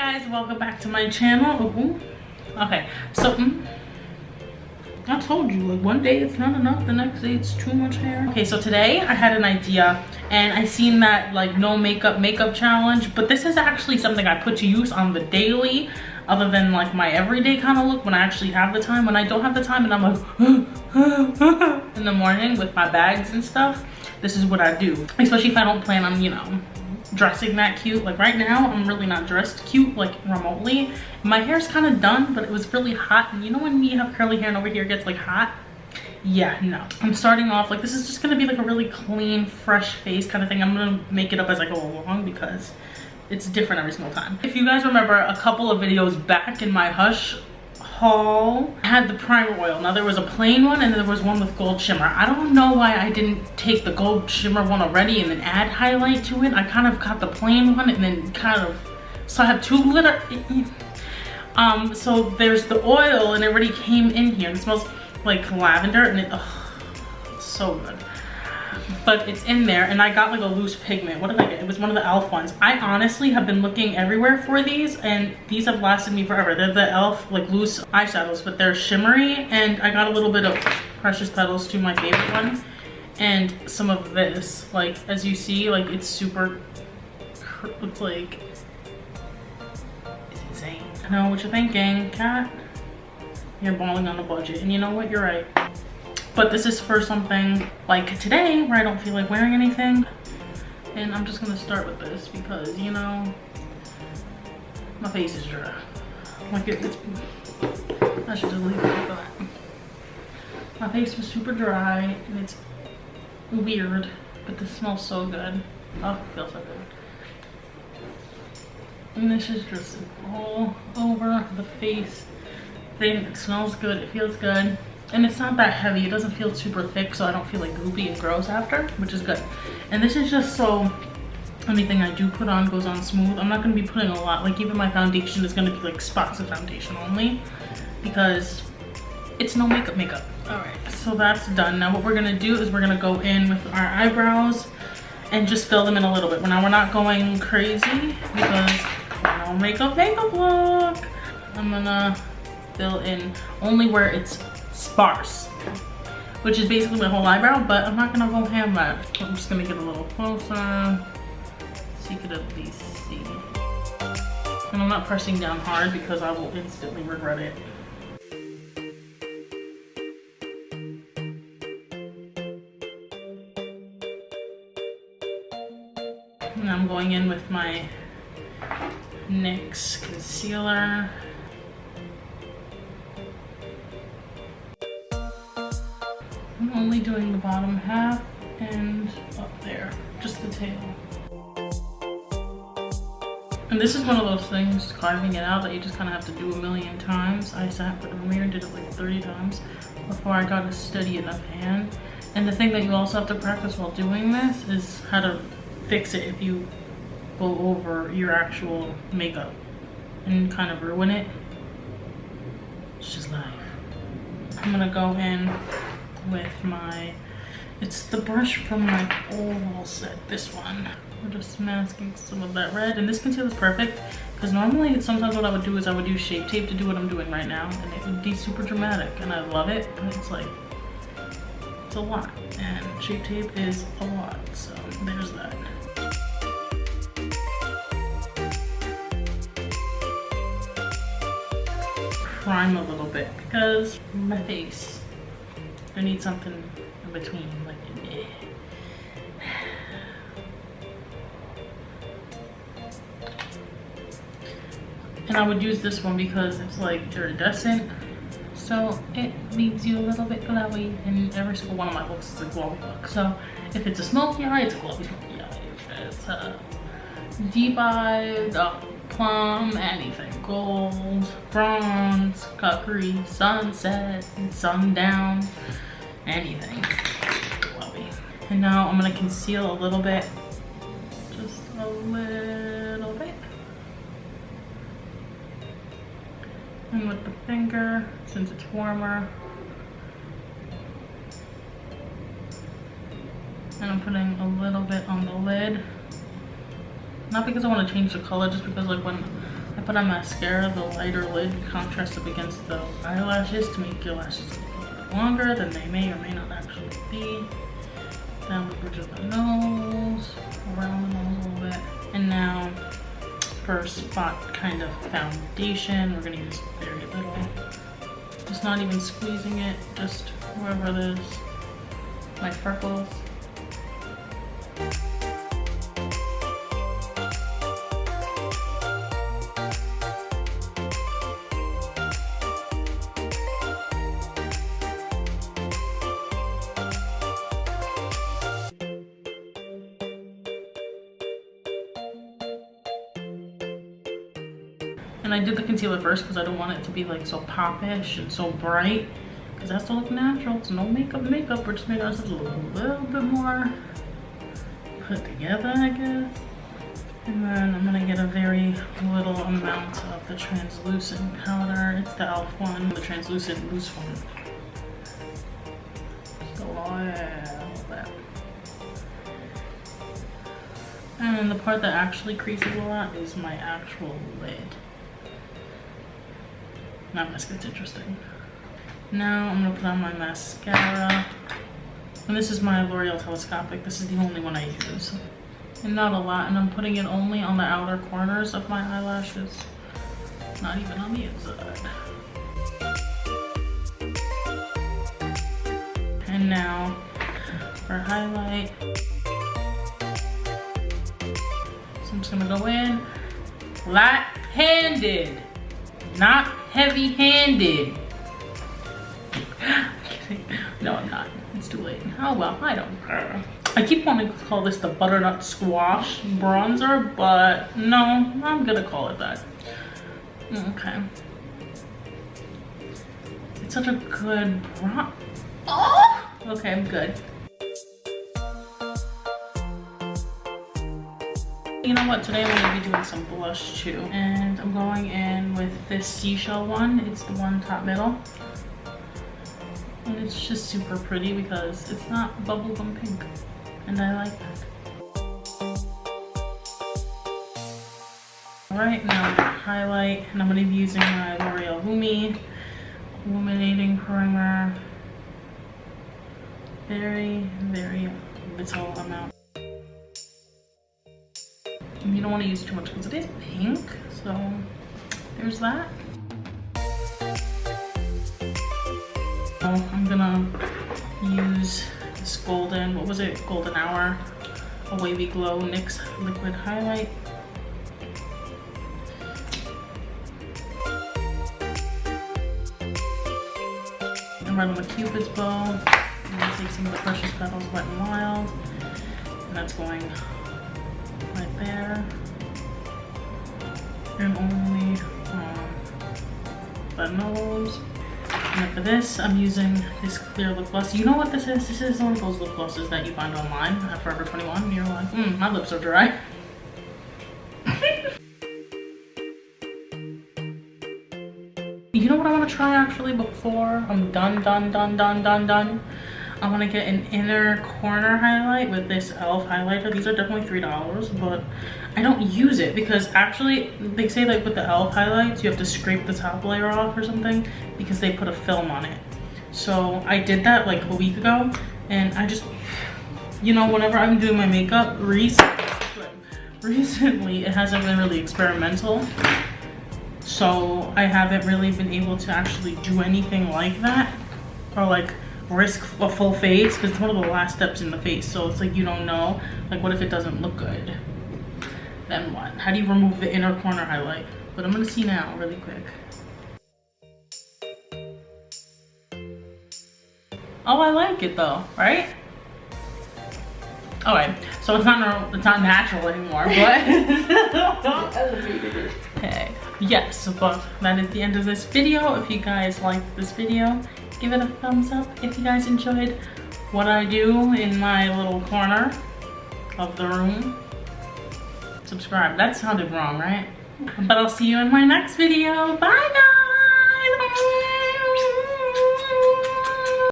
guys, welcome back to my channel. Okay, so I told you, like, one day it's not enough, the next day it's too much hair. Okay, so today I had an idea and I seen that like no makeup challenge, but this is actually something I put to use on the daily, other than like my everyday kind of look when I actually have the time. When I don't have the time and I'm like in the morning with my bags and stuff, this is what I do, especially if I don't plan on, you know, dressing that cute. Like right now I'm really not dressed cute, like remotely. My hair's kind of done, but it was really hot, and you know when you have curly hair and over here it gets like hot? Yeah, no, I'm starting off like this is just gonna be like a really clean, fresh face kind of thing. I'm gonna make it up as I go along because it's different every single time. If you guys remember a couple of videos back in my Hush haul, I had the primer oil. Now there was a plain one and there was one with gold shimmer. I don't know why I didn't take the gold shimmer one already and then add highlight to it. I kind of got the plain one and then so I have two glitter. So there's the oil and it already came in here. It smells like lavender and it's so good. But it's in there, and I got like a loose pigment. What did I get? It was one of the e.l.f. ones. I honestly have been looking everywhere for these, and these have lasted me forever. They're the e.l.f. like loose eyeshadows, but they're shimmery, and I got a little bit of Precious Petals to my favorite one, and some of this. Like, as you see, like it's super, it's like, it's insane. I know what you're thinking, Kat. You're balling on a budget, and you know what? You're right. But this is for something like today where I don't feel like wearing anything. And I'm just gonna start with this because, you know, my face is dry. Like it's, I should just leave it like that. My face was super dry and it's weird, but this smells so good. Oh, it feels so good. And this is just all over the face thing. It smells good, it feels good. And it's not that heavy. It doesn't feel super thick, so I don't feel like goopy and gross after, which is good. And this is just so anything I do put on goes on smooth. I'm not going to be putting a lot. Like even my foundation is going to be like spots of foundation only because it's no makeup. All right, so that's done. Now what we're going to do is we're going to go in with our eyebrows and just fill them in a little bit. Now we're not going crazy because no makeup look. I'm going to fill in only where it's sparse, which is basically my whole eyebrow, but I'm not gonna go ham that. I'm just gonna get a little closer so you could at least see. And I'm not pressing down hard because I will instantly regret it. And I'm going in with my NYX concealer. I'm only doing the bottom half and up there, just the tail. And this is one of those things, carving it out, that you just kind of have to do a million times. I sat with the mirror and did it like 30 times before I got a steady enough hand. And the thing that you also have to practice while doing this is how to fix it if you go over your actual makeup and kind of ruin it. It's just life. I'm gonna go in with my, it's the brush from my oval set, this one. We're just masking some of that red, and this concealer is perfect because normally sometimes what I would do is I would use Shape Tape to do what I'm doing right now, and it would be super dramatic, and I love it, but it's like, it's a lot, and Shape Tape is a lot, so there's that. Prime a little bit because my face, I need something in between, like and I would use this one because it's like iridescent, so it leaves you a little bit glowy, and every single one of my looks is a glowy look. So if it's a smoky eye, it's a glowy smoky eye. If it's a deep eye, plum, anything, gold, bronze, coppery, sunset, sundown, anything glowy. And now I'm gonna conceal a little bit, just a little bit. And with the finger, since it's warmer, and I'm putting a little bit on the lid. Not because I want to change the color, just because like when I put on mascara, the lighter lid, contrast up against the eyelashes to make your lashes a little bit longer than they may or may not actually be. Down the bridge of the nose, around the nose a little bit. And now for spot kind of foundation, we're gonna use very little. Just not even squeezing it, just wherever it is. My freckles. And I did the concealer first because I don't want it to be like so popish and so bright, because it has to look natural. It's no makeup. We're just making ourselves look a little bit more put together, I guess. And then I'm gonna get a very little amount of the translucent powder. It's the e.l.f. one, the translucent loose one. Just a little bit. And the part that actually creases a lot is my actual lid. Now this gets interesting. Now I'm gonna put on my mascara. And this is my L'Oreal Telescopic. This is the only one I use. And not a lot, and I'm putting it only on the outer corners of my eyelashes. Not even on the inside. And now for highlight. So I'm just gonna go in light-handed, not heavy-handed. No, I'm not. It's too late. Oh well, I don't care. I keep wanting to call this the Butternut Squash bronzer, but no, I'm gonna call it that. Okay. It's such a good bronzer. Oh! Okay, I'm good. You know what, today I'm going to be doing some blush too. And I'm going in with this seashell one. It's the one top middle. And it's just super pretty because it's not bubblegum pink. And I like that. Alright, now highlight. And I'm going to be using my L'Oreal Lumi Illuminating Primer. Very, very little amount. You don't want to use too much because it is pink, so there's that. So I'm gonna use this golden, what was it? Golden Hour, a Wavy Glow NYX liquid highlight. And right on the Cupid's bow. I'm gonna take some of the Precious Petals Wet n Wild, and that's going right there, and only the nose. And for this, I'm using this clear lip gloss. You know what this is? This is one of those lip glosses that you find online at Forever 21. And you're like, my lips are dry. You know what I want to try actually before I'm done? I want to get an inner corner highlight with this e.l.f. highlighter. These are definitely $3, but I don't use it because actually they say like with the e.l.f. highlights you have to scrape the top layer off or something because they put a film on it. So I did that like a week ago, and I just, you know, whenever I'm doing my makeup recently it hasn't been really experimental. So I haven't really been able to actually do anything like that, or like risk a full face, because it's one of the last steps in the face. So it's like you don't know, like what if it doesn't look good? Then what? How do you remove the inner corner highlight? But I'm gonna see now really quick. Oh, I like it though, right? Alright, so it's not natural anymore, but okay. Yes, but that is the end of this video. If you guys liked this video, give it a thumbs up. If you guys enjoyed what I do in my little corner of the room, subscribe. That sounded wrong, right? But I'll see you in my next video. Bye guys!